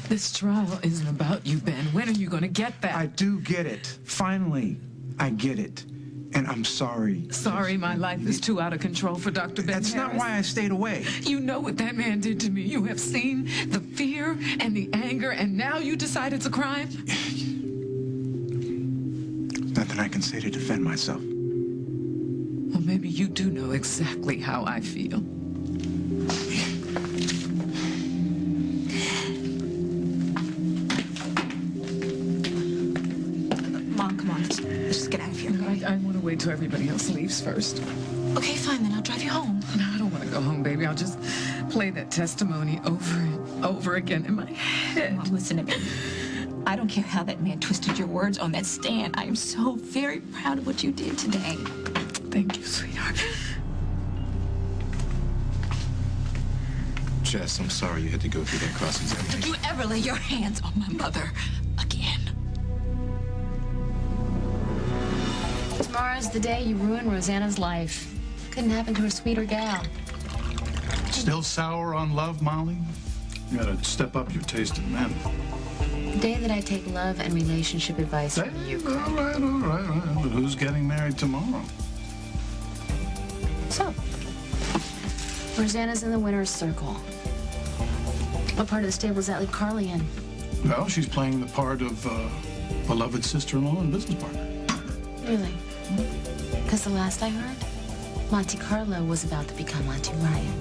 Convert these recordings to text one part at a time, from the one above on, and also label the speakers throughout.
Speaker 1: This trial isn't about you, Ben. When are you going to get that?
Speaker 2: I do get it. Finally, I get it. And I'm sorry.
Speaker 1: Sorry, my life is too out of control for Dr. Ben
Speaker 2: That's
Speaker 1: Harris.
Speaker 2: not why I stayed away.
Speaker 1: You know what that man did to me. You have seen the fear and the anger, and now you decide it's a crime?
Speaker 2: Nothing I can say to defend myself.
Speaker 1: Well, maybe you do know exactly how I feel.
Speaker 3: Mom, come on. Let's just get out of here.
Speaker 1: I want to wait till everybody else leaves first.
Speaker 3: Okay, fine, then I'll drive you home.
Speaker 1: No, I don't want to go home, baby. I'll just play that testimony over and over again in my head.
Speaker 3: Mom, listen to me. I don't care how that man twisted your words on that stand. I am so very proud of what you did today.
Speaker 1: Thank you, sweetheart.
Speaker 4: Jess, I'm sorry you had to go through that cross-examination.
Speaker 3: Don't you ever lay your hands on my mother again.
Speaker 5: Tomorrow's the day you ruin Rosanna's life. Couldn't happen to a sweeter gal.
Speaker 6: Still sour on love, Molly? You gotta step up your taste in men.
Speaker 5: The day that I take love and relationship advice from you.
Speaker 6: All right. But who's getting married tomorrow?
Speaker 5: So, Rosanna's in the winner's circle. What part of the stable does that leave Carly in?
Speaker 6: Well, she's playing the part of beloved sister-in-law and business partner.
Speaker 5: Really? Because the last I heard, Monte Carlo was about to become Monty Ryan.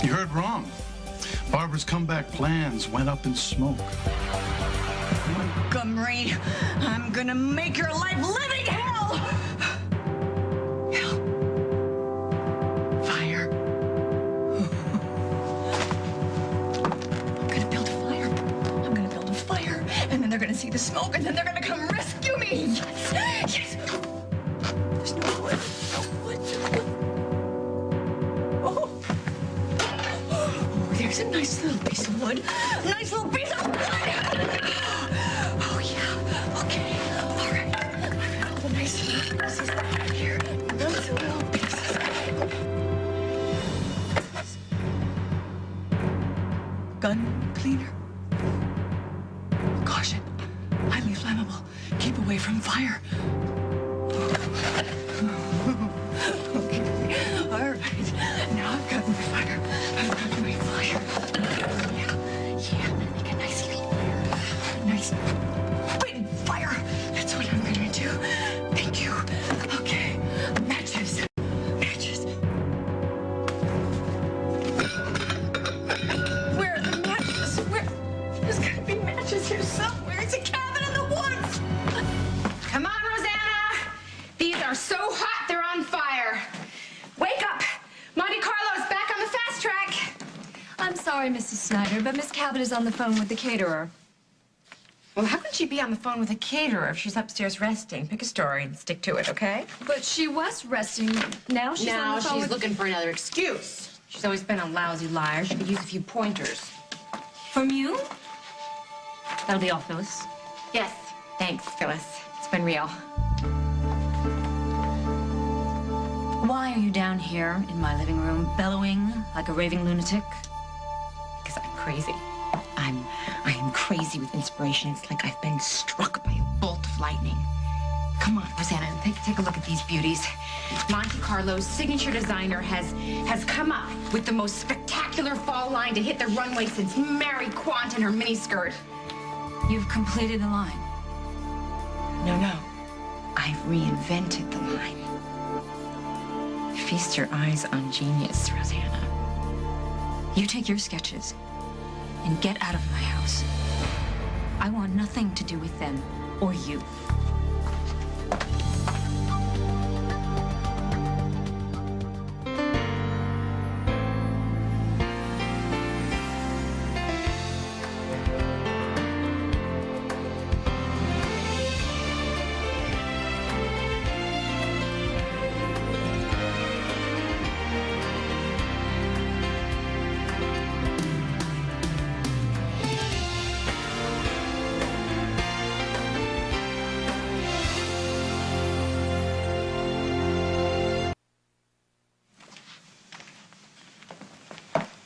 Speaker 6: You heard wrong. Barbara's comeback plans went up in smoke.
Speaker 3: Montgomery, I'm gonna make your life living hell! Hell. Fire. I'm gonna build a fire. I'm gonna build a fire, and then they're gonna see the smoke, and then they're gonna come rescue me! Yes! Yes! There's no wood. No wood. Oh. Oh, there's a nice little piece of wood. Nice little piece of wood! Oh, yeah. Okay. All right. All the nice little pieces here. Nice little pieces. Gun cleaner. Caution. Highly flammable. Keep away from fire. Okay. All right. Now I've got my fire. I've got my fire. Yeah. Make a nice little fire. Nice big fire. That's what I'm gonna do. Thank you. Okay. Matches. Matches. Where are the matches? Where? There's gotta be matches here somewhere. It's a cabin in the woods.
Speaker 7: Come on, Rosanna. These are so hot, they're on fire. Wake up. Monte Carlo's back on the fast track.
Speaker 5: I'm sorry, Mrs. Snyder, but Miss Cabot is on the phone with the caterer.
Speaker 7: Well, how can she be on the phone with a caterer if she's upstairs resting? Pick a story and stick to it, okay?
Speaker 5: But she was resting. Now she's on the phone
Speaker 7: she's
Speaker 5: with...
Speaker 7: looking for another excuse. She's always been a lousy liar. She could use a few pointers.
Speaker 3: From you?
Speaker 7: That'll be all, Phyllis. Yes. Thanks, Phyllis. It's been real.
Speaker 3: Why are you down here in my living room bellowing like a raving lunatic?
Speaker 7: Because I'm crazy. I am crazy with inspiration. It's like I've been struck by a bolt of lightning. Come on, Rosanna, take a look at these beauties. Monte Carlo's signature designer has come up with the most spectacular fall line to hit the runway since Mary Quant in her miniskirt.
Speaker 3: You've completed the line.
Speaker 7: No. I've reinvented the line. Feast your eyes on genius, Rosanna.
Speaker 3: You take your sketches and get out of my house. I want nothing to do with them or you.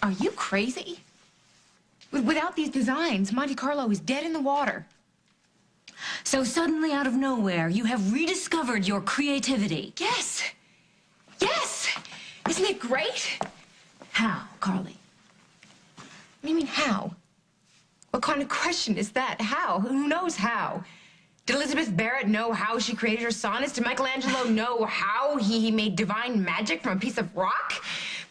Speaker 7: Are you crazy? Without these designs, Monte Carlo is dead in the water.
Speaker 8: So suddenly, out of nowhere, you have rediscovered your creativity.
Speaker 7: Yes. Yes. Isn't it great?
Speaker 8: How, Carly?
Speaker 7: What do you mean, how? What kind of question is that? How? Who knows how? Did Elizabeth Barrett know how she created her sonnets? Did Michelangelo know how he made divine magic from a piece of rock?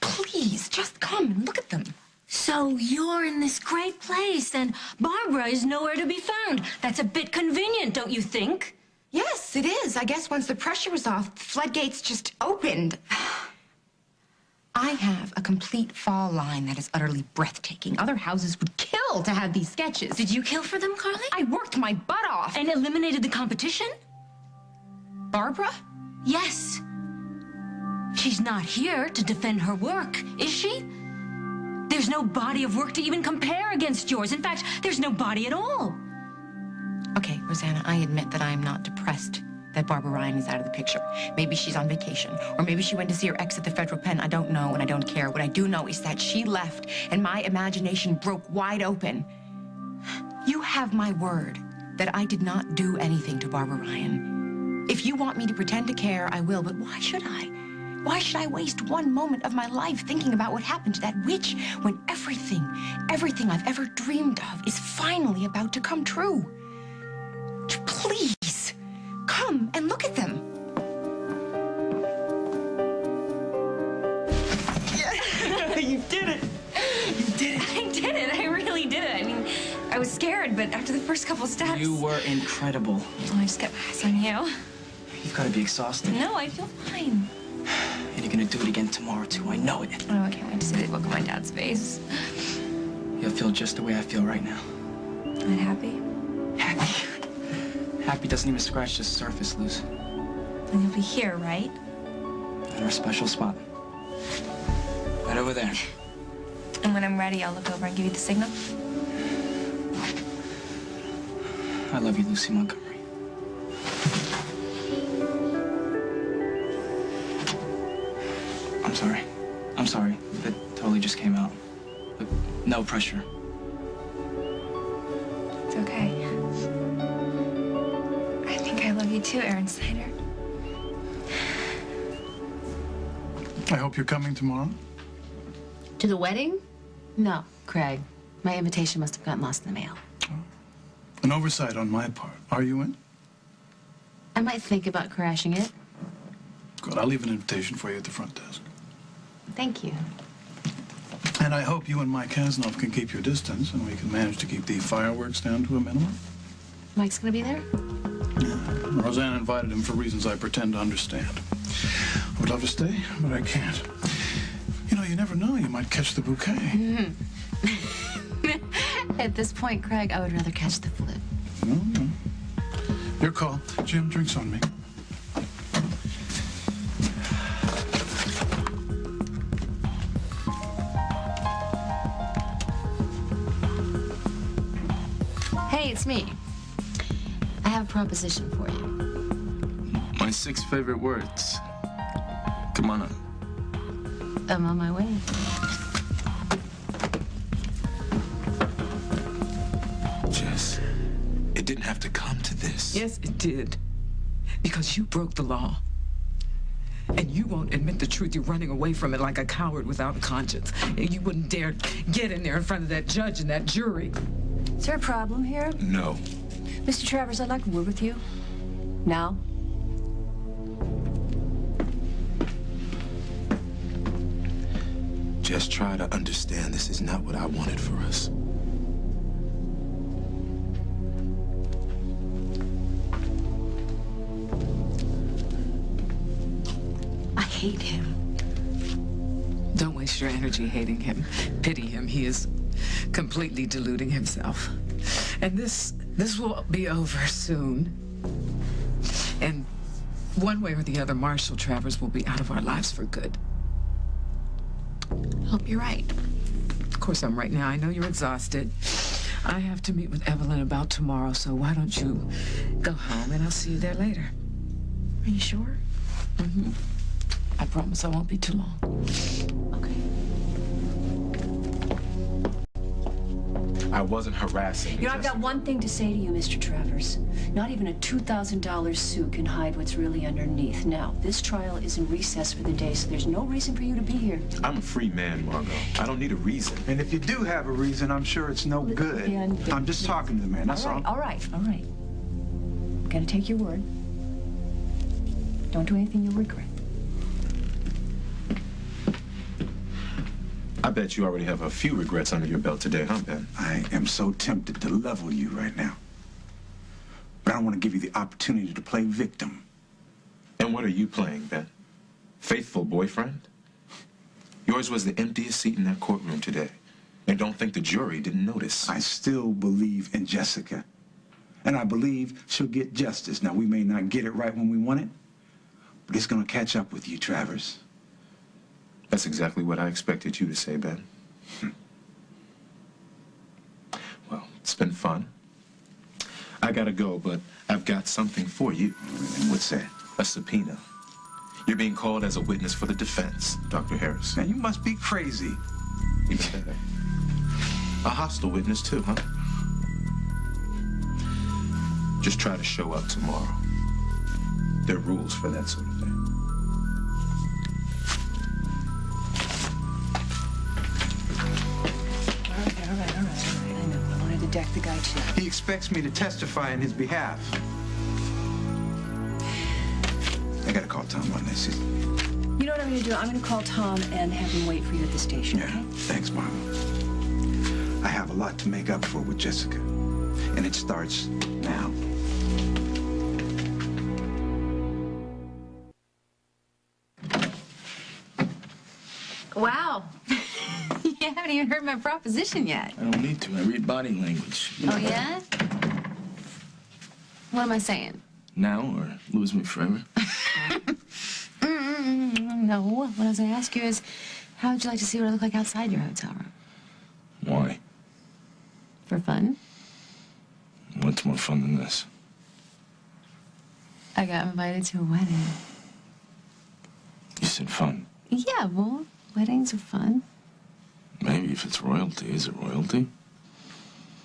Speaker 7: Please, just come and look at them.
Speaker 8: So you're in this great place, and Barbara is nowhere to be found. That's a bit convenient, don't you think?
Speaker 7: Yes, it is. I guess once the pressure was off, the floodgates just opened. I have a complete fall line that is utterly breathtaking. Other houses would kill to have these sketches.
Speaker 8: Did you kill for them, Carly?
Speaker 7: I worked my butt off.
Speaker 8: And eliminated the competition?
Speaker 7: Barbara?
Speaker 8: Yes. She's not here to defend her work, is she? There's no body of work to even compare against yours. In fact, there's no body at all.
Speaker 7: Okay, Rosanna, I admit that I am not depressed that Barbara Ryan is out of the picture. Maybe she's on vacation, or maybe she went to see her ex at the federal pen. I don't know, and I don't care. What I do know is that she left, and my imagination broke wide open. You have my word that I did not do anything to Barbara Ryan. If you want me to pretend to care, I will, but why should I? Why should I waste one moment of my life thinking about what happened to that witch when everything I've ever dreamed of is finally about to come true? Please, come and look at them.
Speaker 3: You did it! You did it!
Speaker 8: I did it. I really did it. I mean, I was scared, but after the first couple steps...
Speaker 9: You were incredible.
Speaker 8: Oh, I just kept my eyes on you.
Speaker 9: You've got to be exhausted.
Speaker 8: No, I feel fine.
Speaker 9: And you're going to do it again tomorrow, too. I know it.
Speaker 8: Oh, I can't wait to see the look on my dad's face.
Speaker 9: You'll feel just the way I feel right now.
Speaker 8: Not happy?
Speaker 9: Happy. Happy doesn't even scratch the surface, Luz.
Speaker 8: And you'll be here, right?
Speaker 9: In our special spot. Right over there.
Speaker 8: And when I'm ready, I'll look over and give you the signal.
Speaker 9: I love you, Lucy Montgomery. I'm sorry. I'm sorry. That totally just came out. But no pressure.
Speaker 8: It's okay. I think I love you too, Aaron Snyder.
Speaker 6: I hope you're coming tomorrow.
Speaker 5: To the wedding? No, Craig. My invitation must have gotten lost in the mail.
Speaker 6: An oversight on my part. Are you in?
Speaker 5: I might think about crashing it.
Speaker 6: Good. I'll leave an invitation for you at the front desk.
Speaker 5: Thank you.
Speaker 6: And I hope you and Mike Kasnoff can keep your distance and we can manage to keep the fireworks down to a minimum.
Speaker 5: Mike's gonna be there?
Speaker 6: Yeah. Rosanna invited him for reasons I pretend to understand. I would love to stay, but I can't. You know, you never know. You might catch the bouquet.
Speaker 5: At this point, Craig, I would rather catch the flip.
Speaker 6: No. Your call. Jim, drinks on me.
Speaker 5: Hey, it's me. I have a proposition for you.
Speaker 4: My 6 favorite words. Come on up.
Speaker 5: I'm on my way.
Speaker 4: Jess, it didn't have to come to this.
Speaker 1: Yes, it did. Because you broke the law. And you won't admit the truth. You're running away from it like a coward without a conscience. And you wouldn't dare get in there in front of that judge and that jury.
Speaker 10: Is there a problem here?
Speaker 4: No.
Speaker 10: Mr. Travers, I'd like a word with you. Now?
Speaker 4: Just try to understand this is not what I wanted for us.
Speaker 10: I hate him.
Speaker 1: Don't waste your energy hating him. Pity him. He is completely deluding himself. And this will be over soon. And one way or the other, Marshall Travers will be out of our lives for good. I hope you're right. Of course I'm right now. I know you're exhausted. I have to meet with Evelyn about tomorrow, so why don't you go home and I'll see you there later.
Speaker 10: Are you sure?
Speaker 1: Mm-hmm. I promise I won't be too long.
Speaker 10: Okay.
Speaker 4: I wasn't harassing you.
Speaker 10: You know, I've got one thing to say to you, Mr. Travers. Not even a $2,000 suit can hide what's really underneath. Now, this trial is in recess for the day, so there's no reason for you to be here.
Speaker 4: I'm a free man, Margot. I don't need a reason.
Speaker 2: And if you do have a reason, I'm sure it's no good. I'm just talking to the man, that's all.
Speaker 10: All right. Gotta take your word. Don't do anything you'll regret.
Speaker 4: I bet you already have a few regrets under your belt today, huh, Ben?
Speaker 2: I am so tempted to level you right now. But I don't want to give you the opportunity to play victim.
Speaker 4: And what are you playing, Ben? Faithful boyfriend? Yours was the emptiest seat in that courtroom today. And don't think the jury didn't notice.
Speaker 2: I still believe in Jessica. And I believe she'll get justice. Now, we may not get it right when we want it, but it's going to catch up with you, Travers.
Speaker 4: That's exactly what I expected you to say, Ben. Well, it's been fun. I gotta go, but I've got something for you.
Speaker 2: What's that?
Speaker 4: A subpoena. You're being called as a witness for the defense, Dr. Harris.
Speaker 2: Man, you must be crazy.
Speaker 4: Even better. A hostile witness, too, huh? Just try to show up tomorrow. There are rules for that sort of thing.
Speaker 10: All right. I know. I wanted to deck the guy, too.
Speaker 2: He expects me to testify in his behalf. I gotta call Tom on this.
Speaker 10: You know what I'm gonna do? I'm gonna call Tom and have him wait for you at the station,
Speaker 2: Yeah,
Speaker 10: okay?
Speaker 2: thanks, Margo. I have a lot to make up for with Jessica, and it starts now.
Speaker 7: Wow. You haven't even heard my proposition yet.
Speaker 9: I don't need to. I read body language.
Speaker 5: Oh, yeah? What am I saying?
Speaker 9: Now or lose me forever?
Speaker 5: No. What I was going to ask you is, how would you like to see what I look like outside your hotel room?
Speaker 9: Why?
Speaker 5: For fun?
Speaker 9: What's more fun than this?
Speaker 5: I got invited to a wedding.
Speaker 9: You said fun.
Speaker 5: Yeah, well, weddings are fun.
Speaker 9: Maybe if it's royalty. Is it royalty?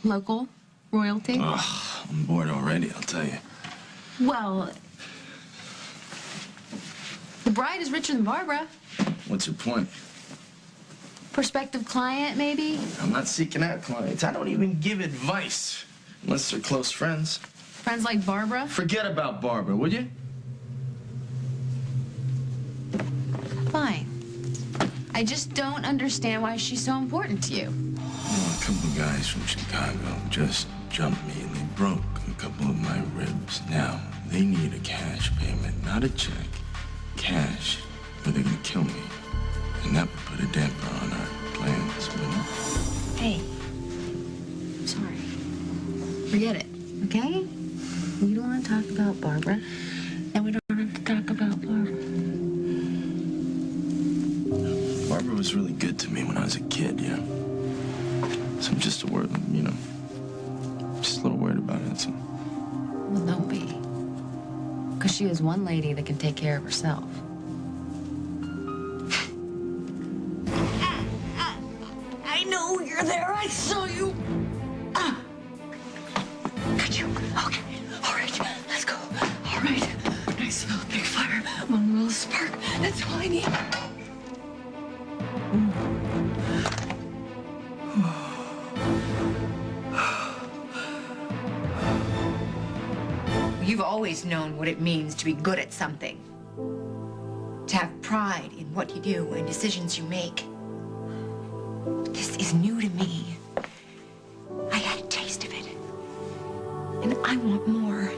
Speaker 5: Local royalty.
Speaker 9: Ugh, I'm bored already, I'll tell you.
Speaker 5: Well, the bride is richer than Barbara.
Speaker 9: What's your point?
Speaker 5: Prospective client, maybe?
Speaker 9: I'm not seeking out clients. I don't even give advice. Unless they're close friends.
Speaker 5: Friends like Barbara?
Speaker 9: Forget about Barbara, would you?
Speaker 5: Fine. I just don't understand why she's so important to you.
Speaker 9: Well, a couple of guys from Chicago just jumped me and they broke a couple of my ribs. Now, they need a cash payment, not a check. Cash, or they're gonna kill me. And that would put a damper on our plans, wouldn't it?
Speaker 5: Hey, I'm sorry. Forget it, okay? You don't want to talk about Barbara, and we don't have to talk about Barbara.
Speaker 9: Barbara was really good to me when I was a kid, yeah. So I'm just a little worried about it, so.
Speaker 5: Well, don't be. Because she is one lady that can take care of herself.
Speaker 3: I know you're there. I saw you. Got you. Okay. All right. Let's go. All right. Nice big fire. One little spark. That's all I need.
Speaker 7: You've always known what it means to be good at something. To have pride in what you do and decisions you make. This is new to me. I had a taste of it. And I want more.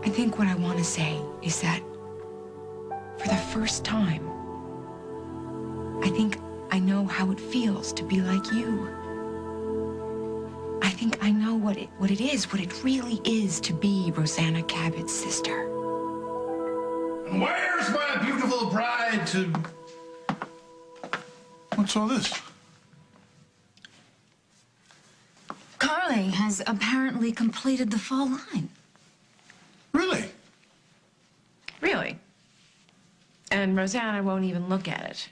Speaker 7: I think what I want to say is that for the first time, I think I know how it feels to be like you. I think I know what it really is to be Rosanna Cabot's sister.
Speaker 6: Where's my beautiful bride to... What's all this?
Speaker 8: Carly has apparently completed the fall line.
Speaker 6: Really?
Speaker 7: Really? And Rosanna won't even look at it.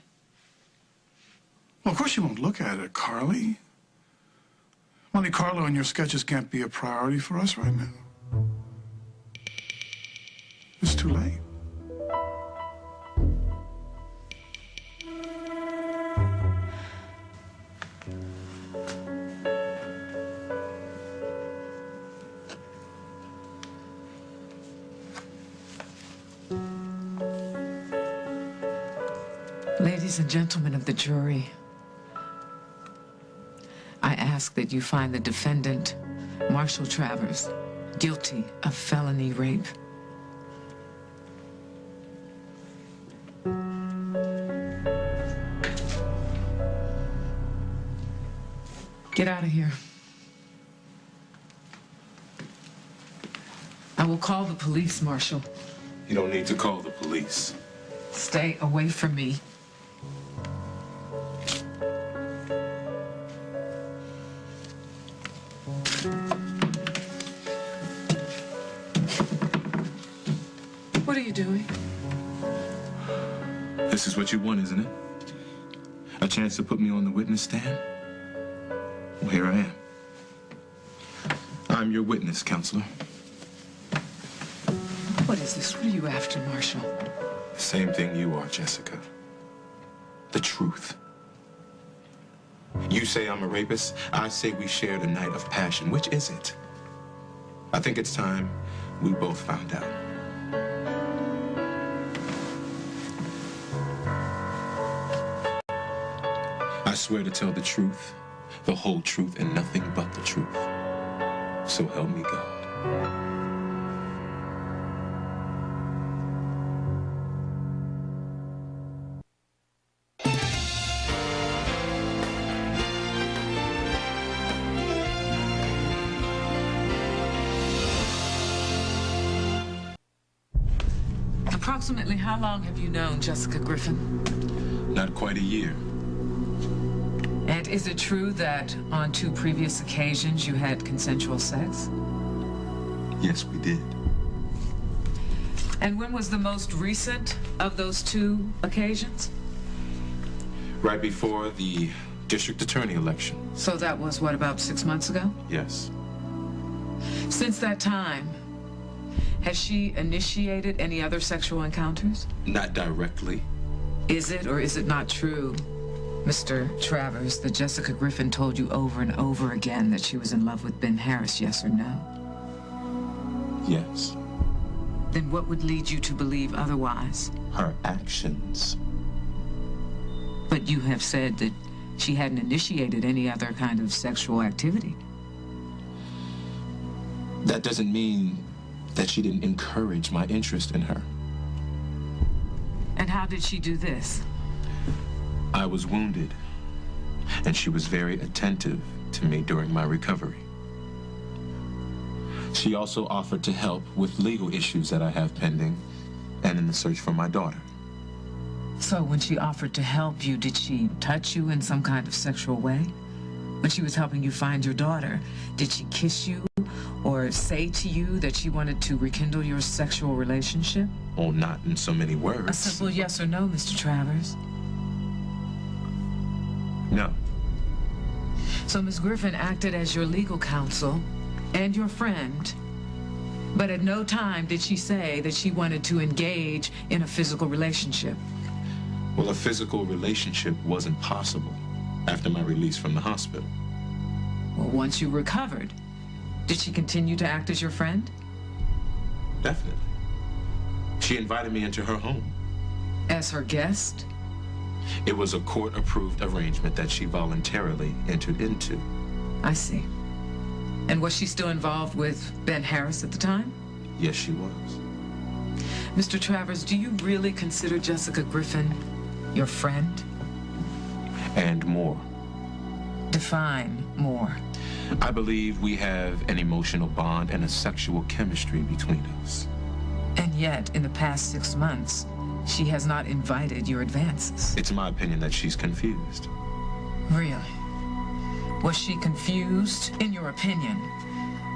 Speaker 6: Well, of course you won't look at it, Carly. Monte Carlo and your sketches can't be a priority for us right now. It's too late.
Speaker 1: Ladies and gentlemen of the jury, I ask that you find the defendant, Marshall Travers, guilty of felony rape. Get out of here. I will call the police, Marshall.
Speaker 4: You don't need to call the police.
Speaker 1: Stay away from me. What are you doing?
Speaker 4: This is what you want, isn't it? A chance to put me on the witness stand? Well, here I am. I'm your witness, counselor.
Speaker 1: What is this? What are you after, Marshall?
Speaker 4: The same thing you are, Jessica. The truth. You say I'm a rapist. I say we shared a night of passion. Which is it? I think it's time we both found out. I swear to tell the truth, the whole truth, and nothing but the truth. So help me God.
Speaker 1: Approximately how long have you known Jessica Griffin?
Speaker 4: Not quite a year.
Speaker 1: And is it true that on 2 previous occasions you had consensual sex?
Speaker 4: Yes, we did.
Speaker 1: And when was the most recent of those 2 occasions?
Speaker 4: Right before the district attorney election.
Speaker 1: So that was, what, about 6 months ago?
Speaker 4: Yes.
Speaker 1: Since that time, has she initiated any other sexual encounters?
Speaker 4: Not directly.
Speaker 1: Is it or is it not true, Mr. Travers, that Jessica Griffin told you over and over again that she was in love with Ben Harris, yes or no?
Speaker 4: Yes.
Speaker 1: Then what would lead you to believe otherwise?
Speaker 4: Her actions.
Speaker 1: But you have said that she hadn't initiated any other kind of sexual activity.
Speaker 4: That doesn't mean that she didn't encourage my interest in her.
Speaker 1: And how did she do this?
Speaker 4: I was wounded, and she was very attentive to me during my recovery. She also offered to help with legal issues that I have pending and in the search for my daughter.
Speaker 1: So when she offered to help you, did she touch you in some kind of sexual way? When she was helping you find your daughter, did she kiss you or say to you that she wanted to rekindle your sexual relationship?
Speaker 4: Oh, not in so many words.
Speaker 1: A simple yes or no, Mr. Travers.
Speaker 4: No.
Speaker 1: So Ms. Griffin acted as your legal counsel and your friend, but at no time did she say that she wanted to engage in a physical relationship.
Speaker 4: Well, a physical relationship wasn't possible after my release from the hospital.
Speaker 1: Well, once you recovered, did she continue to act as your friend?
Speaker 4: Definitely. She invited me into her home.
Speaker 1: As her guest?
Speaker 4: It was a court-approved arrangement that she voluntarily entered into.
Speaker 1: I see. And was she still involved with Ben Harris at the time?
Speaker 4: Yes, she was.
Speaker 1: Mr. Travers, do you really consider Jessica Griffin your friend?
Speaker 4: And more.
Speaker 1: Define more.
Speaker 4: I believe we have an emotional bond and a sexual chemistry between us.
Speaker 1: And yet, in the past 6 months, she has not invited your advances.
Speaker 4: It's my opinion that she's confused.
Speaker 1: Really? Was she confused, in your opinion,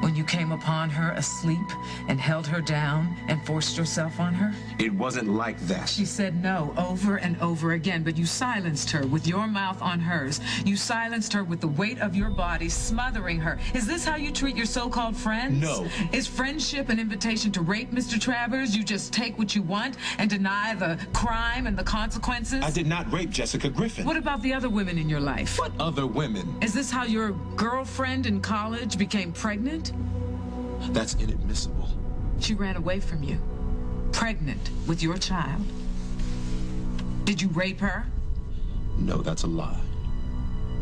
Speaker 1: When you came upon her asleep and held her down and forced yourself on her?
Speaker 4: It wasn't like that.
Speaker 1: She said no over and over again, but you silenced her with your mouth on hers. You silenced her with the weight of your body, smothering her. Is this how you treat your so-called friends?
Speaker 4: No.
Speaker 1: Is friendship an invitation to rape, Mr. Travers? You just take what you want and deny the crime and the consequences?
Speaker 4: I did not rape Jessica Griffin.
Speaker 1: What about the other women in your life?
Speaker 4: What other women?
Speaker 1: Is this how your girlfriend in college became pregnant?
Speaker 4: That's inadmissible.
Speaker 1: She ran away from you, pregnant with your child. Did you rape her?
Speaker 4: No, that's a lie.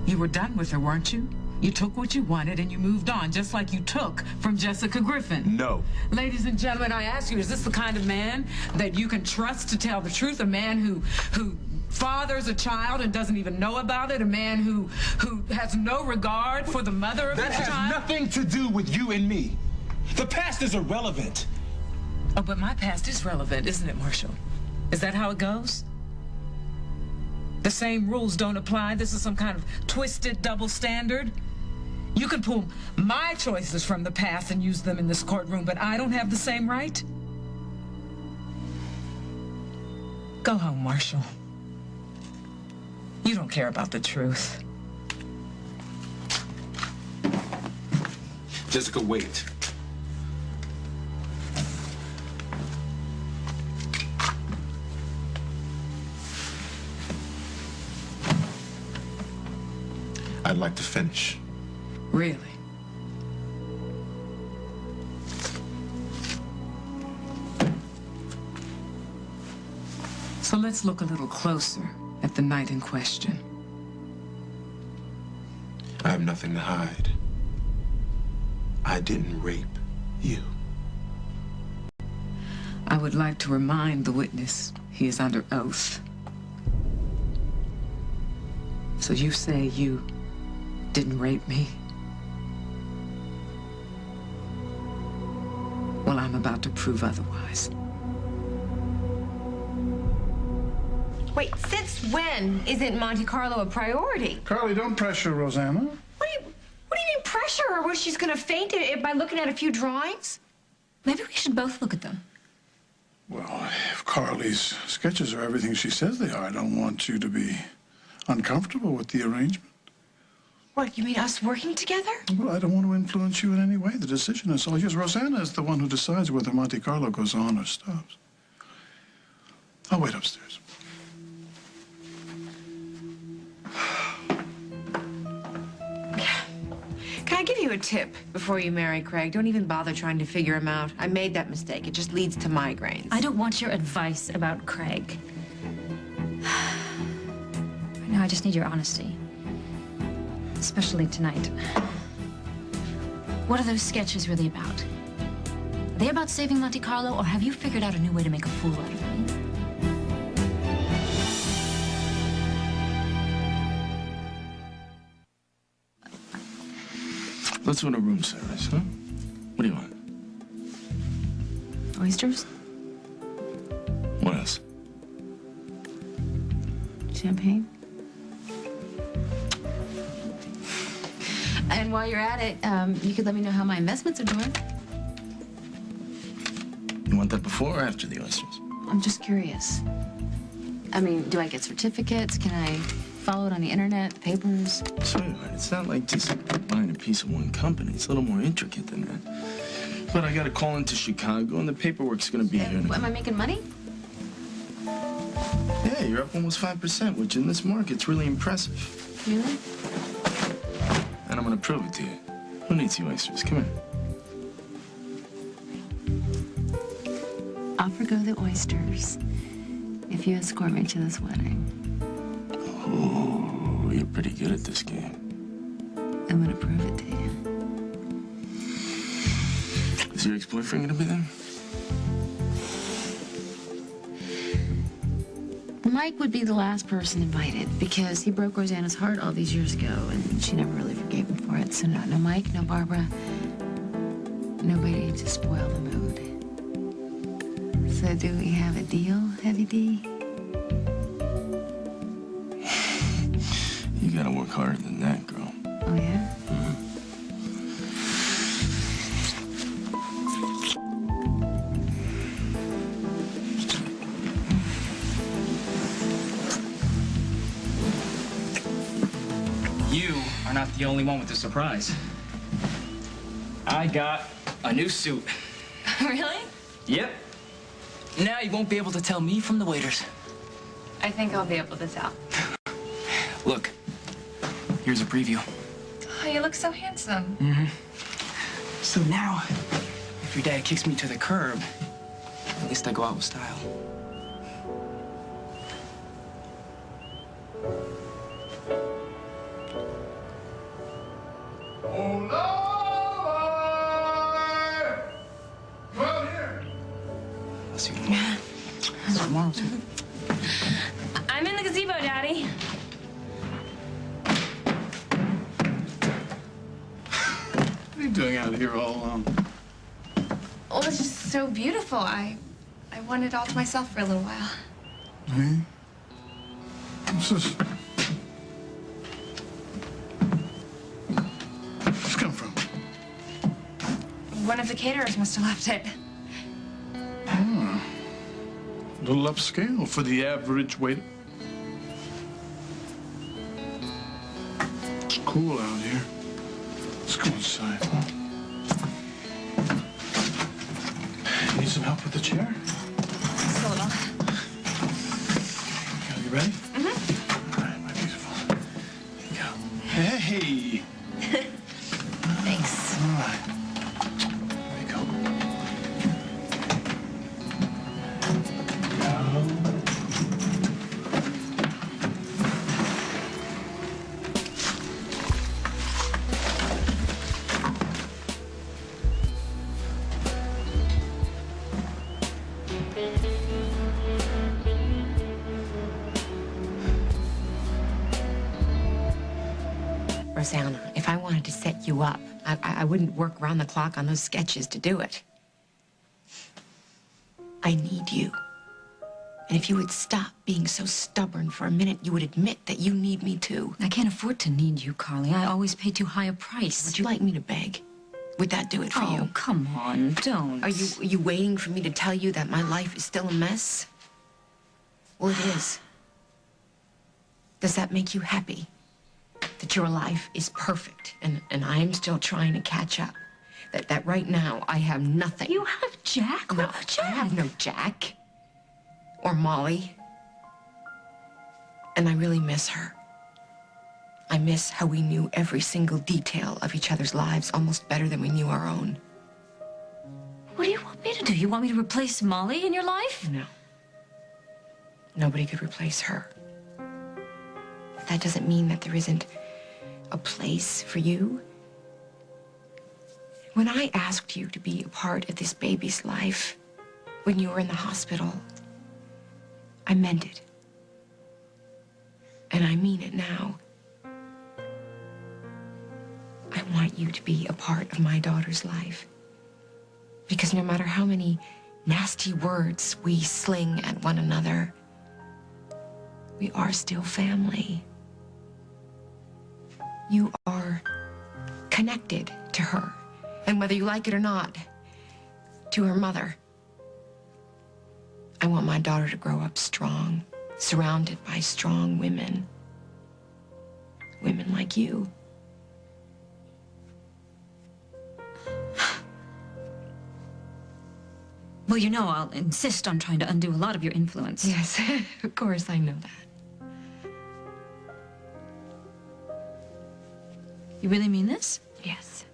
Speaker 1: You were done with her, weren't you? You took what you wanted and you moved on, just like you took from Jessica Griffin.
Speaker 4: No.
Speaker 1: Ladies and gentlemen, I ask you, is this the kind of man that you can trust to tell the truth? A man who fathers a child and doesn't even know about it? A man who has no regard for the mother of his child?
Speaker 4: That has nothing to do with you and me. The past is irrelevant.
Speaker 1: Oh, but my past is relevant, isn't it, Marshall? Is that how it goes? The same rules don't apply? This is some kind of twisted double standard? You can pull my choices from the past and use them in this courtroom, but I don't have the same right? Go home, Marshall. You don't care about the truth.
Speaker 4: Jessica, wait. I'd like to finish.
Speaker 1: Really? So let's look a little closer at the night in question.
Speaker 4: I have nothing to hide. I didn't rape you.
Speaker 1: I would like to remind the witness he is under oath. So you say you didn't rape me? Well, I'm about to prove otherwise.
Speaker 7: Wait, since when isn't Monte Carlo a priority?
Speaker 6: Carly, don't pressure Rosanna.
Speaker 7: What do you mean pressure her? What, she's gonna faint by looking at a few drawings?
Speaker 5: Maybe we should both look at them.
Speaker 6: Well, if Carly's sketches are everything she says they are, I don't want you to be uncomfortable with the arrangement.
Speaker 7: What, you mean us working together?
Speaker 6: Well, I don't want to influence you in any way. The decision is all yours. Rosanna is the one who decides whether Monte Carlo goes on or stops. I'll wait upstairs.
Speaker 7: Can I give you a tip before you marry Craig? Don't even bother trying to figure him out. I made that mistake. It just leads to migraines.
Speaker 8: I don't want your advice about Craig. No, I just need your honesty. Especially tonight. What are those sketches really about? Are they about saving Monte Carlo, or have you figured out a new way to make a fool out of me?
Speaker 9: Let's order room service, huh? What do you want?
Speaker 5: Oysters?
Speaker 9: What else?
Speaker 5: Champagne? And while you're at it, you could let me know how my investments are doing.
Speaker 9: You want that before or after the oysters?
Speaker 5: I'm just curious. I mean, do I get certificates? Can I follow it on the internet, papers?
Speaker 9: Sweetheart, it's not like just buying a piece of one company. It's a little more intricate than that. But I got to call into Chicago, and the paperwork's going to be here.
Speaker 5: Am I making money?
Speaker 9: Yeah, you're up almost 5%, which in this market's really impressive.
Speaker 5: Really?
Speaker 9: And I'm going to prove it to you. Who needs the oysters? Come here.
Speaker 5: I'll forgo the oysters if you escort me to this wedding.
Speaker 9: Oh, you're pretty good at this game.
Speaker 5: I'm gonna prove it to you.
Speaker 9: Is your ex-boyfriend gonna be there?
Speaker 5: Mike would be the last person invited because he broke Rosanna's heart all these years ago and she never really forgave him for it. So no Mike, no Barbara, nobody to spoil the mood. So do we have a deal, Heavy D?
Speaker 9: You gotta work harder than that, girl.
Speaker 5: Oh, yeah?
Speaker 11: not the only one with a surprise. I got a new suit.
Speaker 5: Really?
Speaker 11: Yep. Now you won't be able to tell me from the waiters.
Speaker 5: I think I'll be able to tell.
Speaker 11: Look, here's a preview.
Speaker 5: Oh, you look so handsome.
Speaker 11: Mm-hmm. So now, if your dad kicks me to the curb, at least I go out with style. I'll see you tomorrow. See you tomorrow, too.
Speaker 5: I'm in the gazebo, Daddy.
Speaker 6: What are you doing out here all alone?
Speaker 5: Oh, it's just so beautiful. I wanted it all to myself for a little while.
Speaker 6: Me? What's this? Where's this come from?
Speaker 5: One of the caterers must have left it.
Speaker 6: A little upscale for the average waiter. It's cool out here. Let's go inside, huh? Need some help with the chair?
Speaker 5: Just a little.
Speaker 6: Are you ready? Mm-hmm. All right, my beautiful. Here you go. Hey!
Speaker 5: Thanks.
Speaker 6: All right. There you go.
Speaker 7: Rosanna, if I wanted to set you up, I wouldn't work round the clock on those sketches to do it. I need you. And if you would stop being so stubborn for a minute, you would admit that you need me too.
Speaker 8: I can't afford to need you, Carly. I always pay too high a price.
Speaker 7: Would you like me to beg? Would that do it for you?
Speaker 8: Oh, come on, don't.
Speaker 7: Are you waiting for me to tell you that my life is still a mess? Well, it is. Does that make you happy? That your life is perfect and I'm still trying to catch up? That right now I have nothing.
Speaker 8: You have Jack?
Speaker 7: No,
Speaker 8: What about Jack?
Speaker 7: I have no Jack. Or Molly. And I really miss her. I miss how we knew every single detail of each other's lives almost better than we knew our own.
Speaker 8: What do you want me to do? You want me to replace Molly in your life?
Speaker 7: No. Nobody could replace her. But that doesn't mean that there isn't a place for you. When I asked you to be a part of this baby's life, when you were in the hospital, I meant it. And I mean it now. I want you to be a part of my daughter's life. Because no matter how many nasty words we sling at one another, we are still family. You are connected to her, and whether you like it or not, to her mother. I want my daughter to grow up strong, surrounded by strong women. Women like you.
Speaker 8: Well, you know, I'll insist on trying to undo a lot of your influence.
Speaker 7: Yes, of course, I know that.
Speaker 8: You really mean this?
Speaker 7: Yes.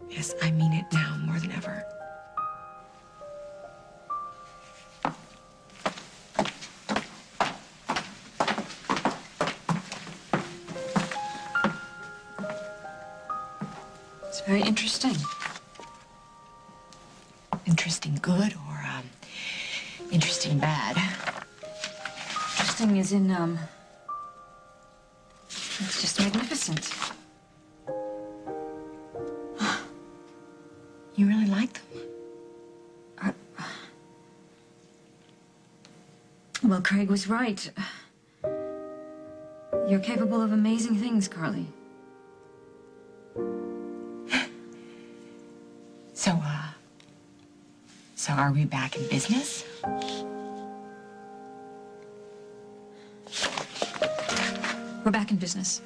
Speaker 7: Yes, I mean it now more than ever.
Speaker 8: It's very interesting.
Speaker 7: Interesting good or, interesting bad?
Speaker 8: Interesting as in, it's just magnificent.
Speaker 7: You really like them?
Speaker 8: Well, Craig was right. You're capable of amazing things, Carly.
Speaker 7: So are we back in business?
Speaker 8: We're back in business.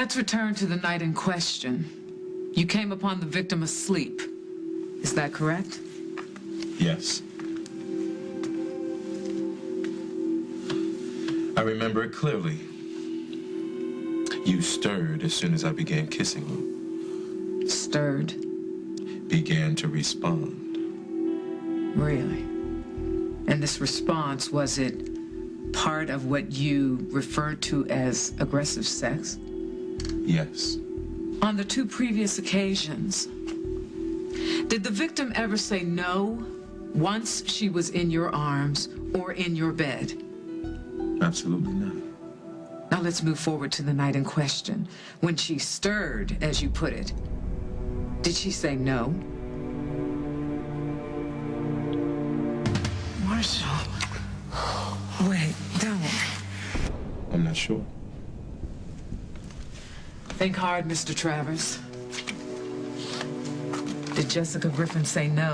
Speaker 1: Let's return to the night in question. You came upon the victim asleep. Is that correct?
Speaker 4: Yes. I remember it clearly. You stirred as soon as I began kissing you.
Speaker 1: Stirred?
Speaker 4: Began to respond.
Speaker 1: Really? And this response, was it part of what you referred to as aggressive sex?
Speaker 4: Yes.
Speaker 1: On the 2 previous occasions, did the victim ever say no once she was in your arms or in your bed?
Speaker 4: Absolutely not.
Speaker 1: Now let's move forward to the night in question. When she stirred, as you put it, did she say no? Marshall. Wait, don't.
Speaker 4: I'm not sure.
Speaker 1: Think hard, Mr. Travers. Did Jessica Griffin say no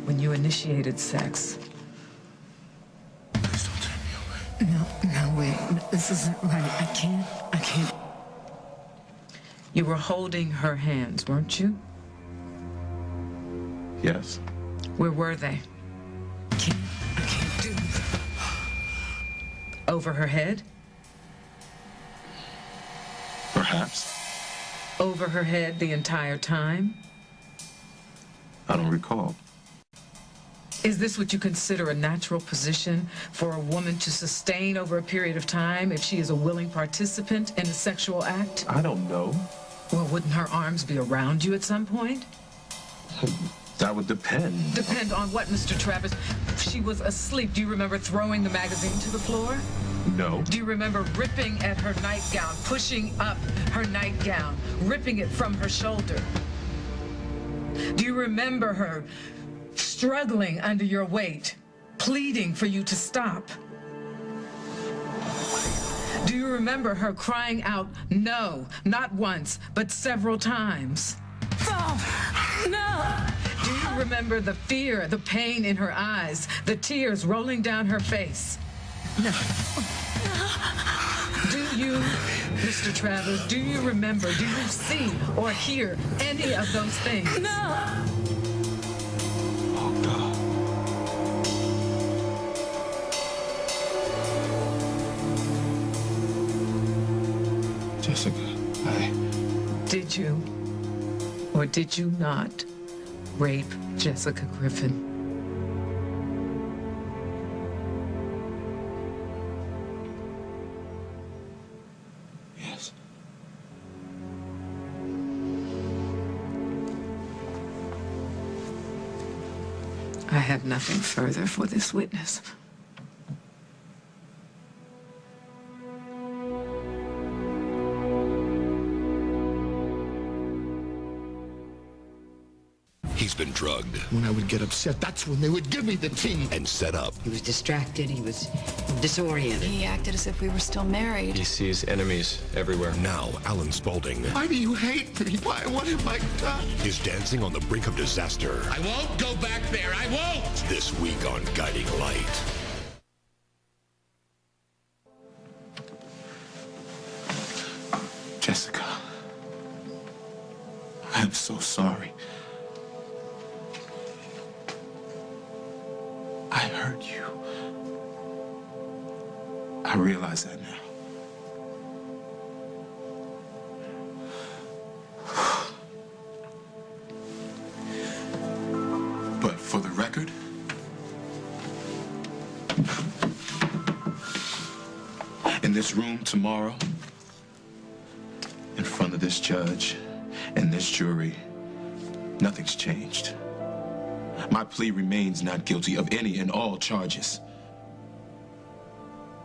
Speaker 1: when you initiated sex?
Speaker 6: Please don't turn me away.
Speaker 1: No, wait. This isn't right. I can't. You were holding her hands, weren't you?
Speaker 4: Yes.
Speaker 1: Where were they? I can't do this. Over her head?
Speaker 4: Perhaps.
Speaker 1: Over her head the entire time?
Speaker 4: I don't recall.
Speaker 1: Is this what you consider a natural position for a woman to sustain over a period of time if she is a willing participant in a sexual act?
Speaker 4: I don't know.
Speaker 1: Well, wouldn't her arms be around you at some point?
Speaker 4: That would depend.
Speaker 1: Depend on what, Mr. Travers? She was asleep. Do you remember throwing the magazine to the floor?
Speaker 4: No.
Speaker 1: Do you remember ripping at her nightgown, pushing up her nightgown, ripping it from her shoulder? Do you remember her struggling under your weight, pleading for you to stop? Do you remember her crying out, no, not once, but several times? No! Do you remember the fear, the pain in her eyes, the tears rolling down her face? No. Do you, Mr. Travers, do you remember, do you see or hear any of those things? No!
Speaker 4: Oh, God. Jessica,
Speaker 1: Did you or did you not rape Jessica Griffin?
Speaker 4: Yes.
Speaker 1: I have nothing further for this witness.
Speaker 12: He's been drugged.
Speaker 13: When I would get upset, that's when they would give me the tea.
Speaker 12: And set up.
Speaker 14: He was distracted. He was disoriented.
Speaker 3: He acted as if we were still married.
Speaker 15: He sees enemies everywhere.
Speaker 12: Now, Alan Spaulding.
Speaker 13: Why do you hate me? What have I done?
Speaker 12: Is dancing on the brink of disaster.
Speaker 13: I won't go back there. I won't!
Speaker 12: This week on Guiding Light.
Speaker 4: Jessica, I'm so sorry. I hurt you. I realize that now. But for the record, in this room tomorrow, in front of this judge and this jury, nothing's changed. My plea remains not guilty of any and all charges.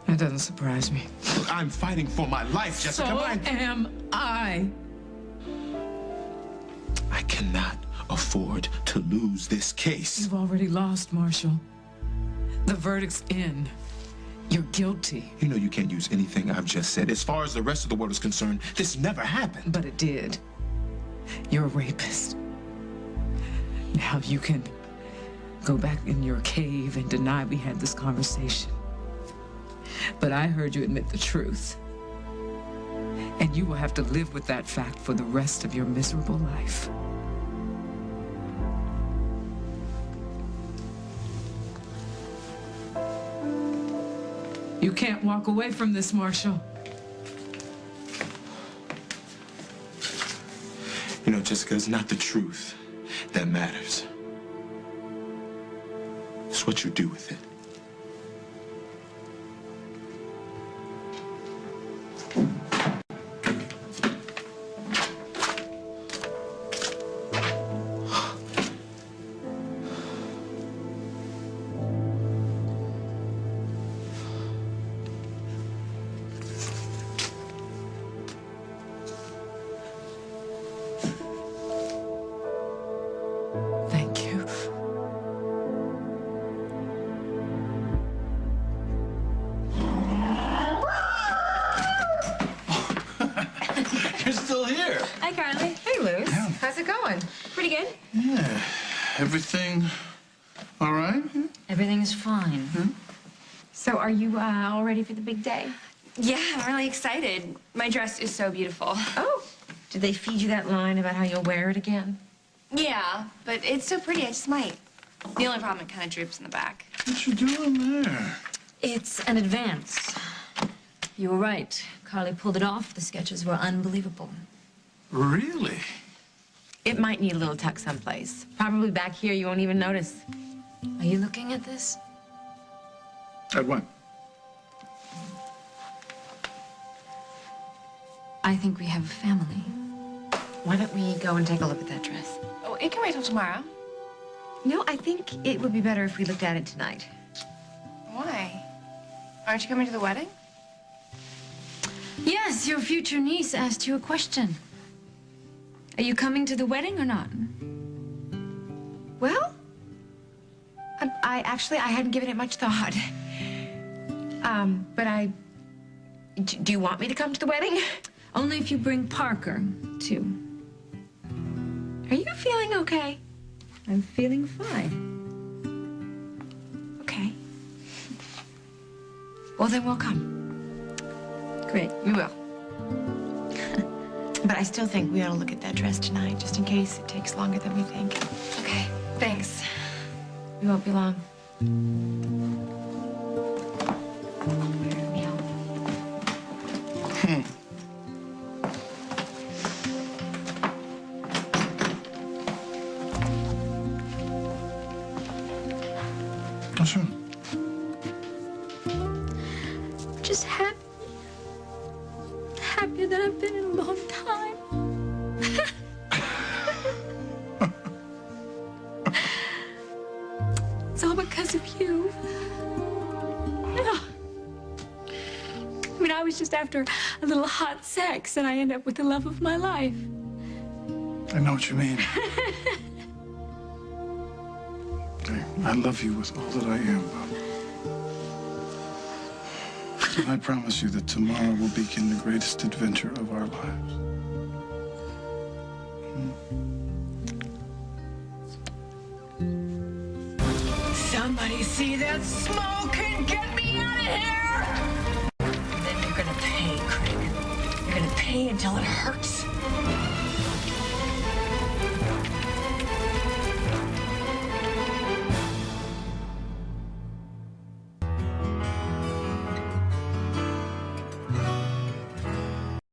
Speaker 1: That doesn't surprise me.
Speaker 4: Look, I'm fighting for my life, Jessica.
Speaker 1: So am I.
Speaker 4: I cannot afford to lose this case.
Speaker 1: You've already lost, Marshall. The verdict's in. You're guilty.
Speaker 4: You know you can't use anything I've just said. As far as the rest of the world is concerned, this never happened.
Speaker 1: But it did. You're a rapist. Now you can go back in your cave and deny we had this conversation. But I heard you admit the truth. And you will have to live with that fact for the rest of your miserable life. You can't walk away from this, Marshall.
Speaker 4: You know, Jessica, it's not the truth that matters. It's what you do with it.
Speaker 1: Thank you.
Speaker 6: You're still here.
Speaker 7: Hi, Carly. Hey, Luz.
Speaker 6: Yeah.
Speaker 7: How's it going? Pretty good.
Speaker 6: Yeah. Everything all right?
Speaker 8: Everything's fine.
Speaker 7: So are you all ready for the big day?
Speaker 16: Yeah, I'm really excited. My dress is so beautiful.
Speaker 7: Oh, did they feed you that line about how you'll wear it again?
Speaker 16: Yeah, but it's so pretty, I just might. The only problem, it kind of droops in the back.
Speaker 6: What you doing there?
Speaker 8: It's an advance. You were right. Carly pulled it off. The sketches were unbelievable.
Speaker 6: Really?
Speaker 7: It might need a little tuck someplace. Probably back here, you won't even notice.
Speaker 8: Are you looking at this?
Speaker 6: At what?
Speaker 8: I think we have a family.
Speaker 7: Why don't we go and take a look at that dress?
Speaker 16: Oh, it can wait till tomorrow.
Speaker 7: No, I think it would be better if we looked at it tonight.
Speaker 16: Why? Aren't you coming to the wedding?
Speaker 8: Yes, your future niece asked you a question. Are you coming to the wedding or not?
Speaker 7: Well, I actually hadn't given it much thought. But do you want me to come to the wedding?
Speaker 8: Only if you bring Parker, too.
Speaker 7: Are you feeling okay?
Speaker 8: I'm feeling fine.
Speaker 7: Okay. Well, then we'll come.
Speaker 8: Great.
Speaker 7: We will. But I still think we ought to look at that dress tonight, just in case it takes longer than we think.
Speaker 16: Okay, thanks.
Speaker 7: We won't be long.
Speaker 6: Oh, sure.
Speaker 8: Just happy. Happier than I've been in a long time. It's all because of you. I mean, I was just after a little hot sex, and I end up with the love of my life.
Speaker 6: I know what you mean. I love you with all that I am, Bob. And I promise you that tomorrow will begin the greatest adventure of our lives.
Speaker 3: Somebody see that smoke and get me out of here! Then you're gonna pay, Craig. You're gonna pay until it hurts.